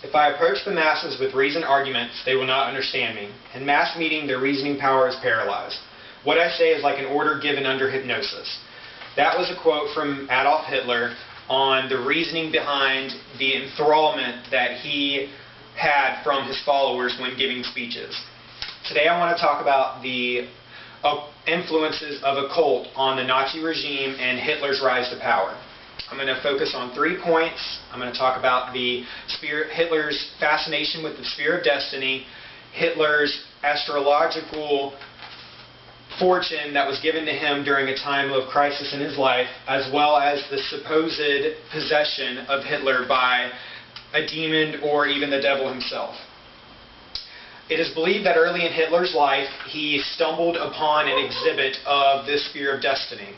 If I approach the masses with reasoned arguments, they will not understand me. In mass meeting, their reasoning power is paralyzed. What I say is like an order given under hypnosis. That was a quote from Adolf Hitler on the reasoning behind the enthrallment that he had from his followers when giving speeches. Today I want to talk about the influences of a cult on the Nazi regime and Hitler's rise to power. I'm going to focus on 3 points. I'm going to talk about Hitler's fascination with the sphere of destiny, Hitler's astrological fortune that was given to him during a time of crisis in his life, as well as the supposed possession of Hitler by a demon or even the devil himself. It is believed that early in Hitler's life, he stumbled upon an exhibit of the Spear of Destiny.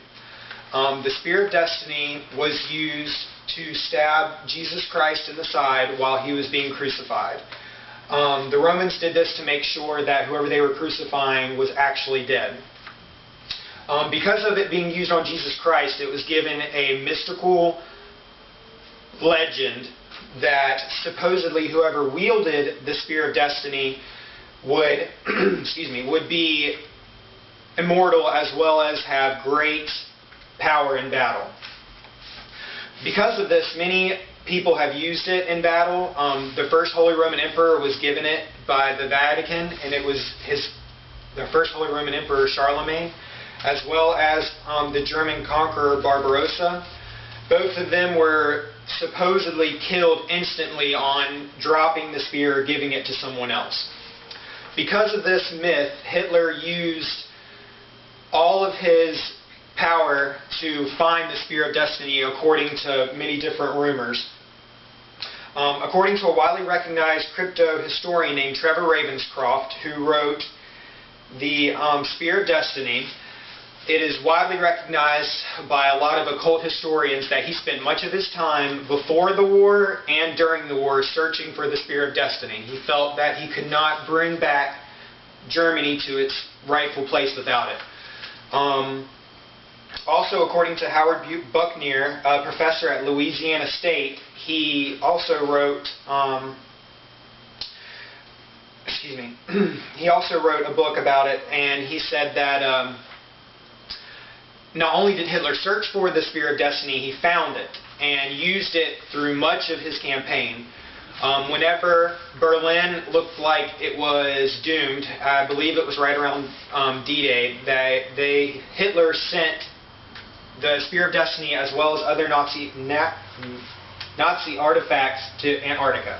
The Spear of Destiny was used to stab Jesus Christ in the side while he was being crucified. The Romans did this to make sure that whoever they were crucifying was actually dead. Because of it being used on Jesus Christ, it was given a mystical legend that supposedly whoever wielded the Spear of Destiny would would be immortal as well as have great power in battle. Because of this, many people have used it in battle. The first Holy Roman Emperor was given it by the Vatican, and it was the first Holy Roman Emperor, Charlemagne, as well as the German conqueror, Barbarossa. Both of them were supposedly killed instantly on dropping the spear or giving it to someone else. Because of this myth, Hitler used all of his power to find the Spear of Destiny according to many different rumors. According to a widely recognized crypto historian named Trevor Ravenscroft, who wrote the Spear of Destiny, it is widely recognized by a lot of occult historians that he spent much of his time before the war and during the war searching for the Spear of Destiny. He felt that he could not bring back Germany to its rightful place without it. Also, according to Howard Buckner, a professor at Louisiana State, he also wrote he also wrote a book about it, and he said that not only did Hitler search for the Spear of Destiny, he found it and used it through much of his campaign. Whenever Berlin looked like it was doomed, I believe it was right around D-Day, Hitler sent the Spear of Destiny as well as other Nazi artifacts to Antarctica.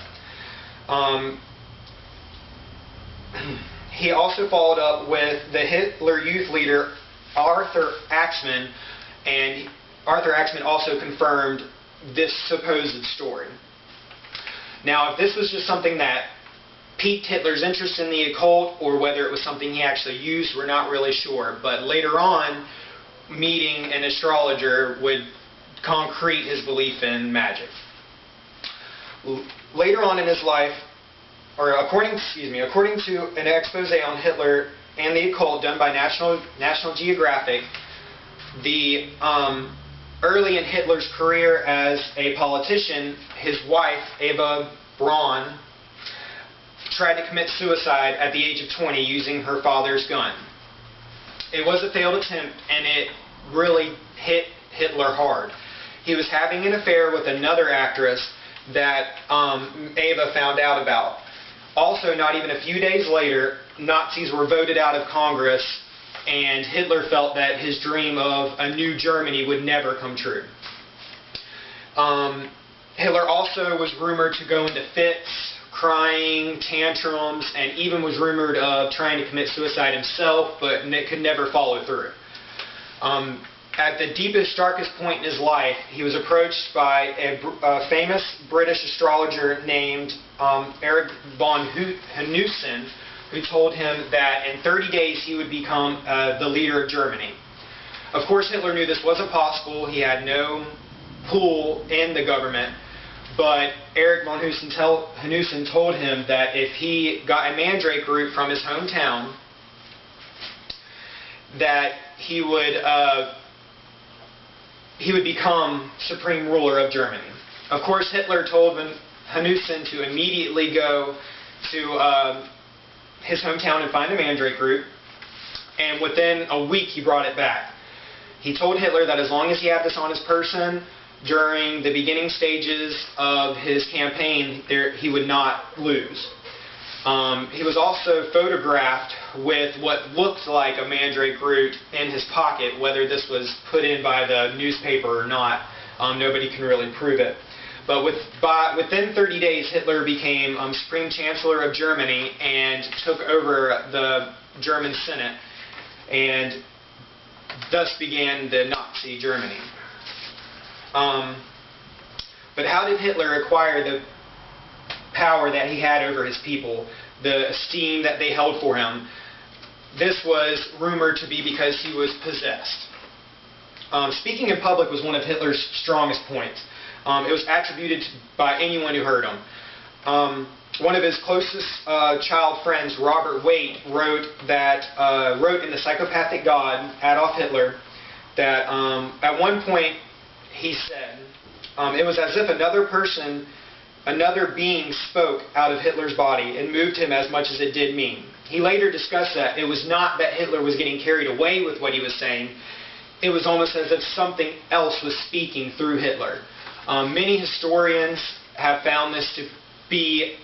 He also followed up with the Hitler Youth leader Arthur Axmann, and Arthur Axmann also confirmed this supposed story. Now, if this was just something that piqued Hitler's interest in the occult or whether it was something he actually used, we're not really sure. But later on, meeting an astrologer would concrete his belief in magic. Later on in his life, or according to an expose on Hitler and the occult done by National Geographic, early in Hitler's career as a politician, his wife, Eva Braun, tried to commit suicide at the age of 20 using her father's gun. It was a failed attempt, and it really hit Hitler hard. He was having an affair with another actress that Eva found out about. Also, not even a few days later, Nazis were voted out of Congress, and Hitler felt that his dream of a new Germany would never come true. Hitler also was rumored to go into fits, crying, tantrums, and even was rumored of trying to commit suicide himself, but could never follow through. At the deepest, darkest point in his life, he was approached by a famous British astrologer named Erich von Hanussen, who told him that in 30 days he would become the leader of Germany. Of course, Hitler knew this wasn't possible. He had no pull in the government. But Erich von Hanussen told him that if he got a mandrake root from his hometown, that he would become supreme ruler of Germany. Of course, Hitler told Hanussen to immediately go to his hometown and find a Mandrake root, and within a week he brought it back. He told Hitler that as long as he had this on his person during the beginning stages of his campaign, he would not lose. He was also photographed with what looked like a Mandrake root in his pocket. Whether this was put in by the newspaper or not, nobody can really prove it. But within 30 days, Hitler became Supreme Chancellor of Germany and took over the German Senate, and thus began the Nazi Germany. But how did Hitler acquire the power that he had over his people, the esteem that they held for him? This was rumored to be because he was possessed. Speaking in public was one of Hitler's strongest points. It was attributed by anyone who heard him. One of his closest child friends, Robert Waite, wrote in The Psychopathic God, Adolf Hitler, that at one point he said, it was as if another being spoke out of Hitler's body and moved him as much as it did me. He later discussed that it was not that Hitler was getting carried away with what he was saying. It was almost as if something else was speaking through Hitler. Many historians have found this to be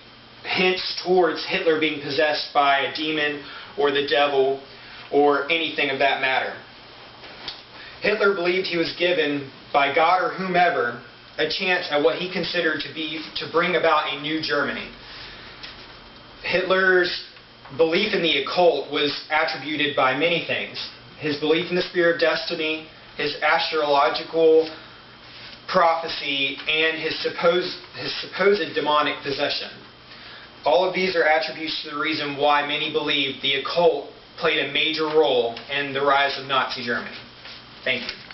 hints towards Hitler being possessed by a demon or the devil or anything of that matter. Hitler believed he was given by God or whomever a chance at what he considered to bring about a new Germany. Hitler's belief in the occult was attributed by many things. His belief in the Spear of Destiny, his astrological prophecy, and his supposed demonic possession. All of these are attributes to the reason why many believe the occult played a major role in the rise of Nazi Germany. Thank you.